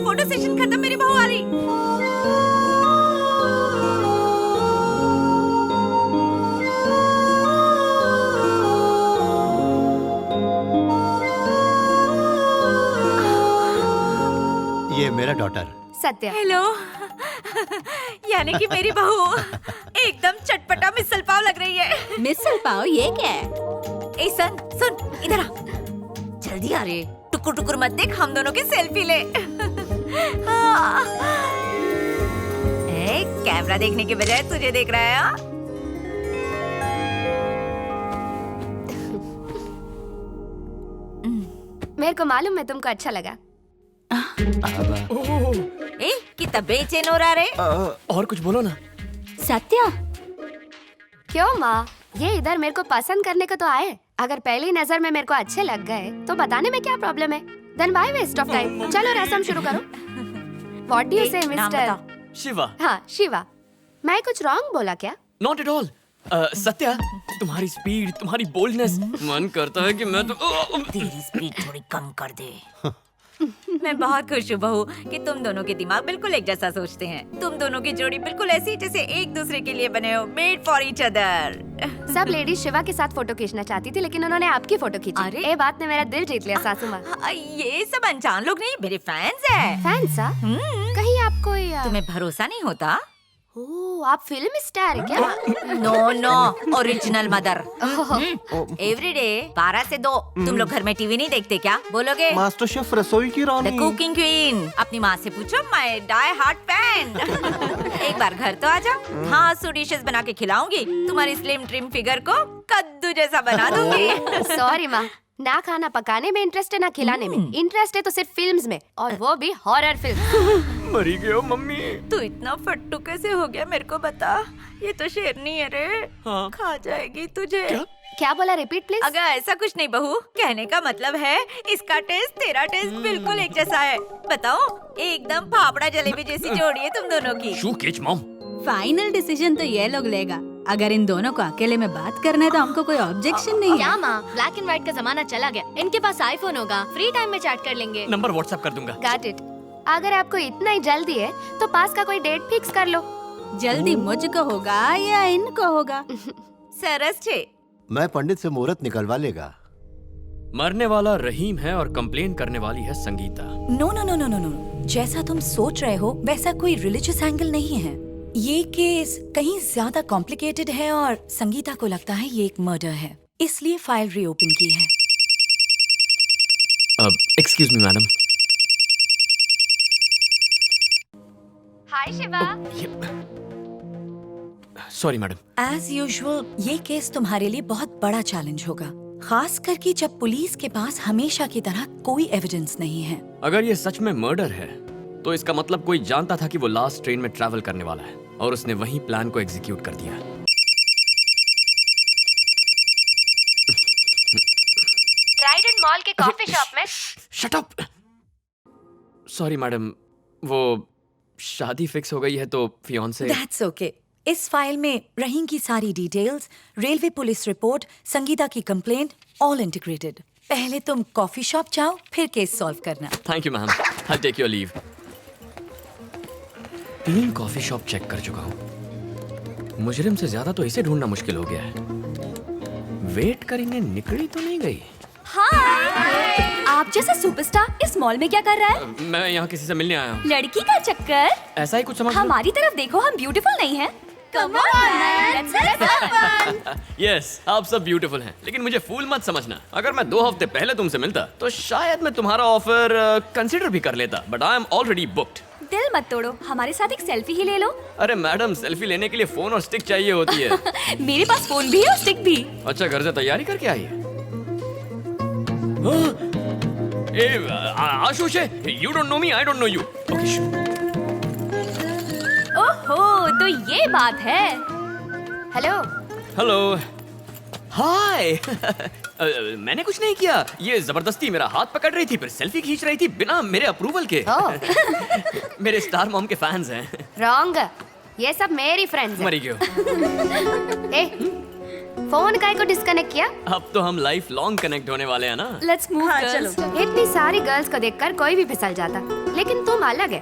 Photo session खत्म, मेरी बहू आ रही। ये मेरा डॉटर सत्या। हेलो। यानी कि मेरी बहू एकदम चटपटा मिसल पाव लग रही है। मिसल पाव ये क्या है? ए सन, सुन इधर आ, जल्दी आ रे, टुकुर टुकुर मत देख, हम दोनों की सेल्फी ले। कैमरा देखने के बजाय तुझे देख रहा है। हाँ? मेरे को मालूम है तुमको अच्छा लगा। कितना बेचैन हो रहा रे? और कुछ बोलो ना। सत्या, क्यों माँ? ये इधर मेरे को पसंद करने को तो आए। अगर पहली नजर में मेरे को अच्छे लग गए तो बताने में क्या प्रॉब्लम है? Then why waste of time? चलो रस्म शुरू करो। What do you say mister? Shiva. हाँ शिवा। मैं कुछ रॉन्ग बोला क्या? Not at all. सत्या, तुम्हारी स्पीड, तुम्हारी बोल्डनेस, मन करता है कि मैं तो तेरी स्पीड थोड़ी कम कर दे। मैं बहुत खुश हूँ बहू कि तुम दोनों के दिमाग बिल्कुल एक जैसा सोचते हैं। तुम दोनों की जोड़ी बिल्कुल ऐसी जैसे एक दूसरे के लिए बने हो, मेड फॉर ईच अदर। सब लेडीज शिवा के साथ फोटो खींचना चाहती थी, लेकिन उन्होंने आपकी फोटो खींची। अरे! ये बात ने मेरा दिल जीत लिया सासू माँ। ये सब अनजान लोग नहीं, मेरे फैंस हैं। फैंस? कहीं आप कोई तुम्हें भरोसा नहीं होता? ओह, आप फिल्म स्टार है क्या? No no, original mother. Everyday 12 से 2 तुम लोग घर में टीवी नहीं देखते क्या? बोलोगे? मास्टर शेफ रसोई की द रानी। Cooking queen. अपनी माँ से पूछो, माय डाई हार्ट फैन। एक बार घर तो आ जाओ, हाँ सो डिशेस बना के खिलाऊंगी। तुम्हारी स्लिम ट्रिम फिगर को कद्दू जैसा बना दूंगी। सॉरी माँ, ना खाना पकाने में इंटरेस्ट है ना खिलाने में। इंटरेस्ट है तो सिर्फ फिल्म्स में, और वो भी हॉरर फिल्म। मरी गई हो मम्मी। तू इतना फट्टू कैसे हो गया, मेरे को बता। ये तो शेरनी है रे। हाँ। खा जाएगी तुझे। क्या बोला? Repeat please. अगर ऐसा कुछ नहीं बहू, कहने का मतलब है इसका टेस्ट तेरा टेस्ट बिल्कुल एक जैसा है। बताओ, एकदम फाफड़ा जलेबी जैसी जोड़ी है तुम दोनों की। शू केच मॉम। फाइनल डिसीजन तो ये लोग लेगा। अगर इन दोनों को अकेले में बात करना है तो हमको कोई ऑब्जेक्शन नहीं है। क्या माँ, ब्लैक एंड व्हाइट का जमाना चला गया। इनके पास आईफोन होगा, फ्री टाइम में चैट कर लेंगे। नंबर व्हाट्सएप कर दूंगा। Got it. अगर आपको इतना ही जल्दी है तो पास का कोई डेट फिक्स कर लो। जल्दी मुझको होगा या इनको होगा? सरस छे। मैं पंडित से मुहूर्त निकलवा लेगा। मरने वाला रहीम है और कंप्लेन करने वाली है Sangeeta. No no no no no no, जैसा तुम सोच रहे हो वैसा कोई रिलीजियस एंगल नहीं है। ये केस कहीं ज्यादा कॉम्प्लिकेटेड है और संगीता को लगता है ये एक मर्डर है, इसलिए फाइल रीओपन की है। Excuse me madam. Hi Shiva. Sorry madam. As usual ये केस तुम्हारे लिए बहुत बड़ा चैलेंज होगा, खास करके जब पुलिस के पास हमेशा की तरह कोई एविडेंस नहीं है। अगर ये सच में मर्डर है तो इसका मतलब कोई जानता था कि वो लास्ट ट्रेन में ट्रैवल करने वाला है और उसने वही प्लान को एग्जीक्यूट कर दिया। ट्राइडेंट मॉल के कॉफी शॉप में। Shut up. सॉरी मैडम, वो शादी फिक्स हो गई है तो फियांसे। That's okay. इस फाइल में रहीम की सारी details, railway police report, Sangeeta की कंप्लेंट, ऑल इंटीग्रेटेड। पहले तुम कॉफी शॉप जाओ, फिर केस सॉल्व करना। Thank you ma'am, I take your leave. 3 coffee shop check कर चुका हूँ। मुजरिम से ज्यादा तो इसे ढूंढना मुश्किल हो गया है। वेट करेंगे, निकली तो नहीं गई। हाय, आप जैसा सुपरस्टार इस मॉल में क्या कर रहा है? मैं यहाँ किसी से मिलने आया हूँ। लड़की का चक्कर? ऐसा ही कुछ समझ लो। हमारी तरफ देखो, हम ब्यूटीफुल नहीं हैं? Come on, let's have fun. Yes, आप सब ब्यूटीफुल हैं, लेकिन मुझे फूल मत समझना। अगर मैं 2 हफ्ते पहले तुमसे मिलता तो शायद मैं तुम्हारा ऑफर कंसीडर भी कर लेता, but I am already booked. दिल मत तोड़ो, हमारे साथ एक सेल्फी ही ले लो। अरे मैडम, सेल्फी लेने के लिए फोन और स्टिक चाहिए होती है। मेरे पास फोन भी है और स्टिक भी। अच्छा, घर से तैयारी करके आई है। Ashish, you don't know me, I don't know you. Okay. ओहो, तो ये बात है। हेलो। हेलो। हाय। मैंने कुछ नहीं किया, ये जबरदस्ती मेरा हाथ पकड़ रही थी, फिर सेल्फी खींच रही थी बिना मेरे अप्रूवल के। मेरे स्टार मॉम के फैंस हैं। रॉन्ग, ये सब मेरी फ्रेंड्स हैं। मरी गयो। ए, फोन काय को डिस्कनेक्ट किया? अब तो हम लाइफ लॉन्ग कनेक्ट होने वाले हैं ना। Let's move girls. इतनी सारी गर्ल्स को देखकर कोई भी फिसल जाता, लेकिन तुम अलग है।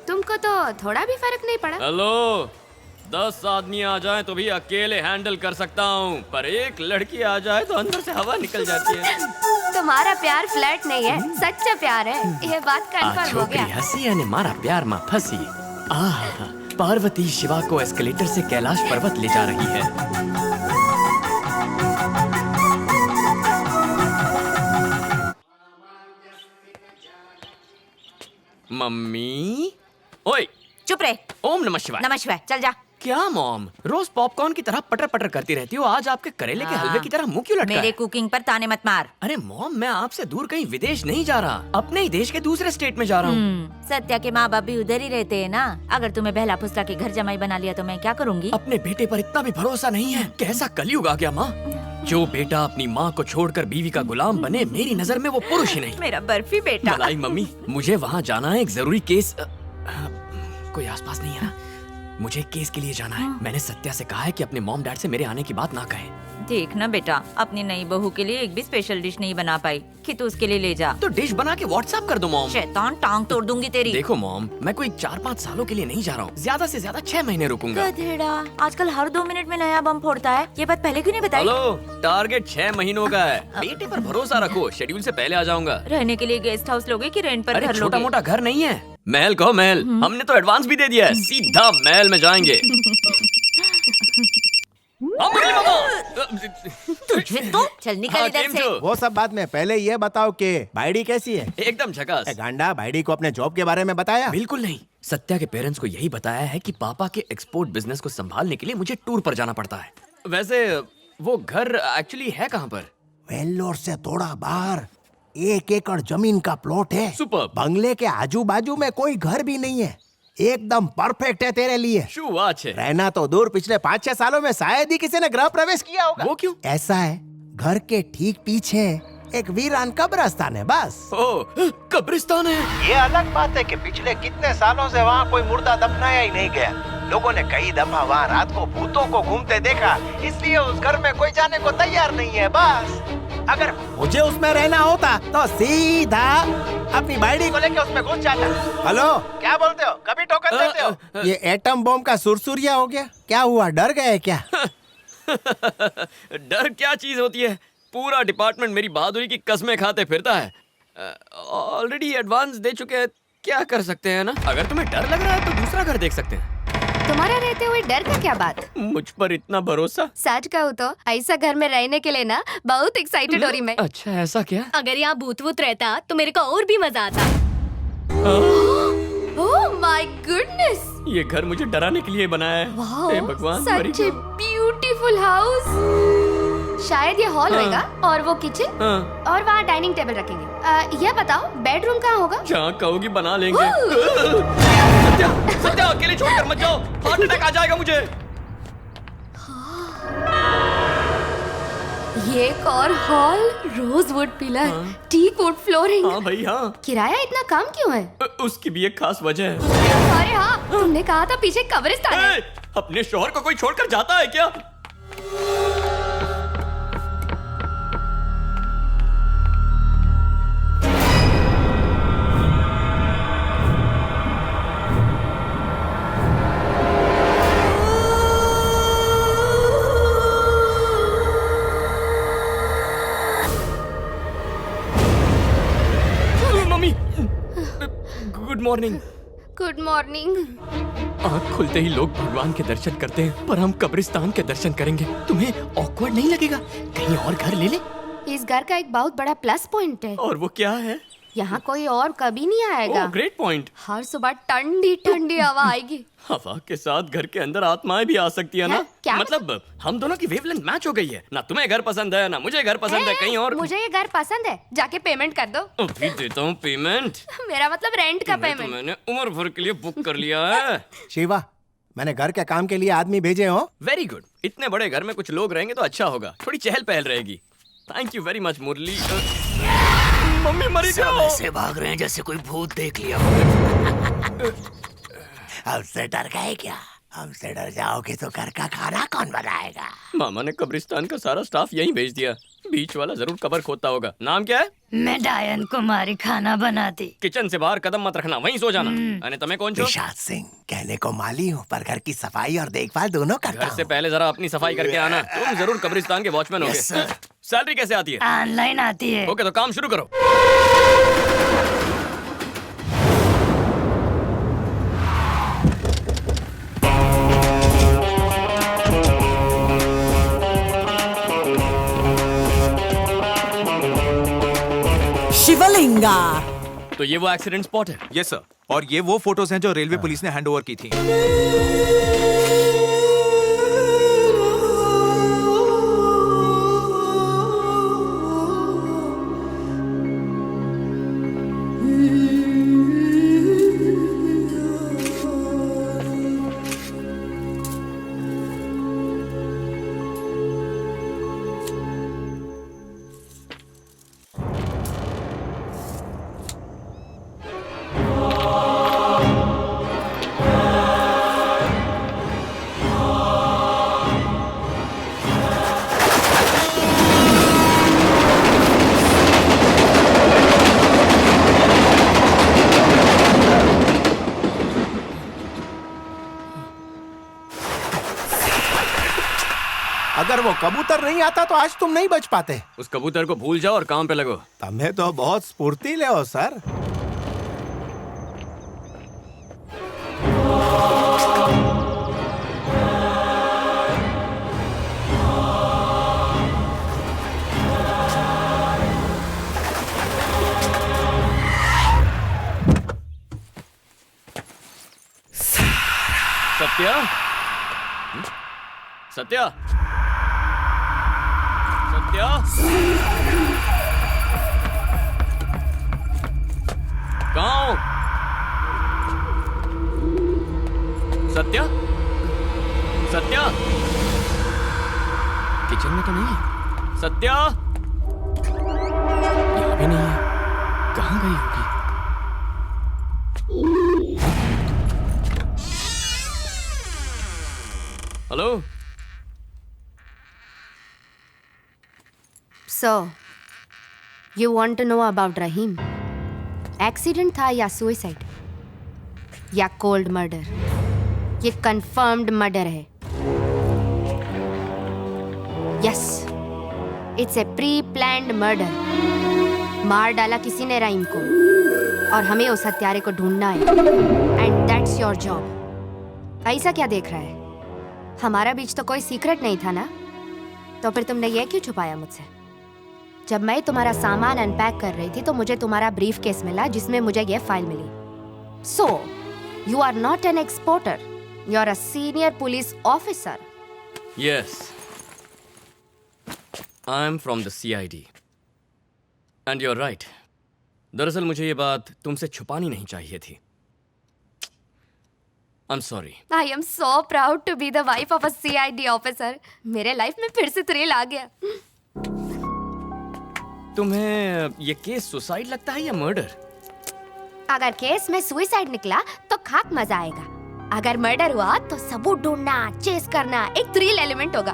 तुमको तो थोड़ा भी फर्क नहीं पड़ा। हेलो, 10 आदमी आ जाए तो भी अकेले हैंडल कर सकता हूँ, पर एक लड़की आ जाए तो अंदर से हवा निकल जाती है। तुम्हारा प्यार फ्लर्ट नहीं है, सच्चा प्यार है। ये बात कंफर्म हो गया। हंसी ने मारा प्यार में फंसी। आह, पार्वती शिवा को एस्केलेटर से कैलाश पर्वत ले जा रही है। मम्मी, ओए, चुप रहे। ओम नमः शिवाय। नमः शिवाय, चल जा। क्या मॉम, रोज पॉपकॉर्न की तरह पटर पटर करती रहती हो, आज आपके करेले के हलवे की तरह मुंह क्यों लटका मेरे है? कुकिंग पर ताने मत मार। अरे मॉम, मैं आपसे दूर कहीं विदेश नहीं जा रहा, अपने ही देश के दूसरे स्टेट में जा रहा हूँ। सत्या के माँ बाप भी उधर ही रहते हैं ना। अगर तुम्हें बहला फुसला के घर जमाई बना लिया तो मैं क्या करूँगी? अपने बेटे पर इतना भी भरोसा नहीं है? कैसा कलयुग आ गया माँ। जो बेटा अपनी माँ को छोड़कर बीवी का गुलाम बने, मेरी नजर में वो पुरुष ही नहीं। मेरा बर्फी बेटा। मलाई मम्मी, मुझे वहाँ जाना है, एक जरूरी केस। कोई आसपास नहीं है ना? मुझे केस के लिए जाना है। मैंने सत्या से कहा है कि अपने मॉम डैड से मेरे आने की बात ना कहे। देखना बेटा, अपनी नई बहू के लिए एक भी स्पेशल डिश नहीं बना पाई कि तू उसके लिए ले जा। तो डिश बना के व्हाट्सएप कर दो मॉम। शैतान, टांग तोड़ दूंगी तेरी। देखो मॉम, मैं कोई 4-5 सालों के लिए नहीं जा रहा हूँ, ज्यादा से ज्यादा 6 महीने रुकूंगा। गधेड़ा, आजकल हर 2 मिनट में नया बम फोड़ता है। ये बात पहले क्यों नहीं बताई? हेलो, टारगेट 6 महीनों का है। बेटे पर भरोसा रखो, शेड्यूल से पहले आ जाऊंगा। रहने के लिए गेस्ट हाउस लोगे कि रेंट पर अरे घर छोटा लोगे? मोटा घर नहीं है, महल कहो महल। हमने तो एडवांस भी दे दिया है, सीधा महल में जाएंगे। मुरली मामा! तुझे तो चल निकल हाँ, इधर केम से। छो? वो सब बात में पहले ये बताओ कि भाईडी कैसी है? एकदम झकास। ए गांडा, भाईडी को अपने जॉब के बारे में बताया? बिल्कुल नहीं। सत्या के पेरेंट्स को यही बताया है कि पापा के एक्सपोर्ट बिजनेस को संभालने के लिए मुझे टूर पर जाना पड़ता है। वैसे वो घर एक्चुअली है कहाँ पर? वेल्लोर से थोड़ा बाहर 1 एकड़ जमीन का प्लॉट है। सुपर्ब। बंगले के आजू बाजू में कोई घर भी नहीं है। एकदम परफेक्ट है तेरे लिए। शू बात है। रहना तो दूर, पिछले 5-6 सालों में शायद ही किसी ने गृह प्रवेश किया होगा। वो क्यों? ऐसा है, घर के ठीक पीछे एक वीरान कब्रिस्तान है बस। ओ, कब्रिस्तान है। ये अलग बात है कि पिछले कितने सालों से वहाँ कोई मुर्दा दफनाया ही नहीं गया। लोगों ने कई दफा वहाँ रात को भूतों को घूमते देखा, इसलिए उस घर में कोई जाने को तैयार नहीं है बस। अगर मुझे उसमें रहना होता तो सीधा अपनी बाइडी को लेके उसमें घुस जाता। हेलो, क्या बोलते हो? कभी टोकन देते हो? ये एटम बॉम्ब का सुरसुरिया हो गया? क्या हुआ, डर गए क्या? डर क्या चीज होती है? पूरा डिपार्टमेंट मेरी बहादुरी की कस्में खाते फिरता है। ऑलरेडी एडवांस दे चुके हैं, क्या कर सकते हैं ना? अगर तुम्हें डर लग रहा है तो दूसरा घर देख सकते हैं। तुम्हारा रहते हुए डर का क्या बात? मुझ पर इतना भरोसा? सच कहूँ तो ऐसा घर में रहने के लिए ना बहुत एक्साइटेड हो रही मैं। अच्छा, ऐसा क्या? अगर यहाँ भूत वूत रहता तो मेरे को और भी मजा आता। ओह माय गुडनेस, ये घर मुझे डराने के लिए बनाया है। हे भगवान, मरी सच ए ब्यूटीफुल हाउस। शायद ये हॉल होगा और वो किचन हाँ। और वहाँ डाइनिंग टेबल रखेंगे। ये बताओ बेडरूम कहाँ होगा? जहाँ कहोगी बना लेंगे। सत्या, सत्या, अकेले छोड़कर मत जाओ, हार्ट अटैक आ जाएगा मुझे। ये एक और hall, rosewood pillar, teak wood flooring. हाँ भाई हाँ। किराया इतना कम क्यों है? उसकी भी एक खास वजह है। अरे हाँ, तुमने कहा था पीछे कब्रिस्तान है। अपने शोहर को कोई छोड़कर जाता है क्या? Mummy, good morning. Good morning. आँख खुलते ही लोग भगवान के दर्शन करते हैं, पर हम कब्रिस्तान के दर्शन करेंगे। तुम्हें ऑकवर्ड नहीं लगेगा? कहीं और घर ले ले। इस घर का एक बहुत बड़ा प्लस पॉइंट है, और वो क्या है? यहाँ कोई और कभी नहीं आएगा। ओह, ग्रेट पॉइंट। हर सुबह ठंडी ठंडी हवा आएगी। हवा के साथ घर के अंदर आत्माएं भी आ सकती है ना? क्या? मतलब हम दोनों की वेवलेंथ मैच हो गई है ना। तुम्हें घर पसंद है ना मुझे घर पसंद है, कहीं और। मुझे ये घर पसंद है, जाके पेमेंट कर दो। अभी देता हूँ पेमेंट। मेरा मतलब रेंट का तो पेमेंट। मैंने उम्र भर के लिए बुक कर लिया है। शिवा, मैंने घर के काम के लिए आदमी भेजे हो। Very good. इतने बड़े घर में कुछ लोग रहेंगे तो अच्छा होगा, थोड़ी चहल पहल रहेगी। Thank you very much Murali. Mummy मरी जाओ। ऐसे भाग रहे हैं जैसे कोई भूत देख लिया। अब से डर गए क्या? हमसे डर जाओगे तो घर का खाना कौन बनाएगा? मामा ने कब्रिस्तान का सारा स्टाफ यहीं भेज दिया। बीच वाला जरूर कबर खोदता होगा। नाम क्या है? मैं डायन कुमारी खाना बनाती। किचन से बाहर कदम मत रखना, वहीं सो जाना। अने तुम्हें कौन छो? निषाद सिंह, कहने को माली हूँ पर घर की सफाई और देखभाल दोनों करता घर से हूँ। पहले जरा अपनी सफाई करके आना। तुम जरूर कब्रिस्तान के वॉचमैन होगे। Yes, sir. सैलरी कैसे आती है? ऑनलाइन आती है। ओके, तो काम शुरू करो। शिवलिंगा। तो ये वो एक्सीडेंट स्पॉट है। यस सर, और ये वो फोटोज हैं जो रेलवे पुलिस ने हैंड ओवर की थी। अगर वो कबूतर नहीं आता तो आज तुम नहीं बच पाते। उस कबूतर को भूल जाओ और काम पे लगो। तुम्हें तो बहुत स्फूर्तिले हो सर। सत्या, सत्या, सत्या, कहाँ हो? सत्या, सत्या, किचन में तो नहीं है। सत्या, यहाँ भी नहीं है। कहाँ गई होगी? Hello. So, you want to know about Rahim? Accident था या सुसाइड या कोल्ड मर्डर? ये कंफर्म्ड मर्डर है। Yes, it's a pre planned murder. मार डाला किसी ने रहीम को और हमें उस हत्यारे को ढूंढना है। And that's your job. ऐसा क्या देख रहा है? हमारा बीच तो कोई सीक्रेट नहीं था ना, तो फिर तुमने ये क्यों छुपाया मुझसे? जब मैं तुम्हारा सामान अनपैक कर रही थी तो मुझे तुम्हारा ब्रीफ केस मिला जिसमें मुझे ये फाइल मिली। So you are not an exporter, you are a senior police officer. Yes, I am from the CID and you are right. दरअसल मुझे ये बात तुमसे छुपानी नहीं चाहिए थी। I'm sorry. I am so proud to be the wife of a CID officer. मेरे life में फिर से थ्रिल आ गया। तुम्हें ये केस सुसाइड लगता है या मर्डर? अगर केस में सुसाइड निकला तो खाक मजा आएगा। अगर मर्डर हुआ तो सबूत ढूंढना, चेस करना एक थ्रिल एलिमेंट होगा।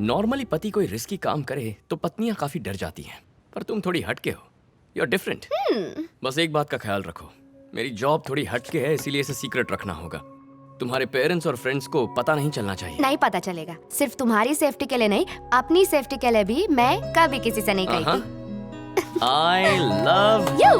नॉर्मली पति कोई रिस्की काम करे तो पत्नियां काफी डर जाती हैं, पर तुम थोड़ी हटके हो। You are different. बस एक बात का ख्याल रखो, मेरी जॉब थोड़ी हटके है, इसीलिए इसे सीक्रेट रखना होगा। तुम्हारे पेरेंट्स और फ्रेंड्स को पता नहीं चलना चाहिए। नहीं पता चलेगा। सिर्फ तुम्हारी सेफ्टी के लिए नहीं, अपनी सेफ्टी के लिए भी मैं कभी किसी से नहीं कही थी। I love you.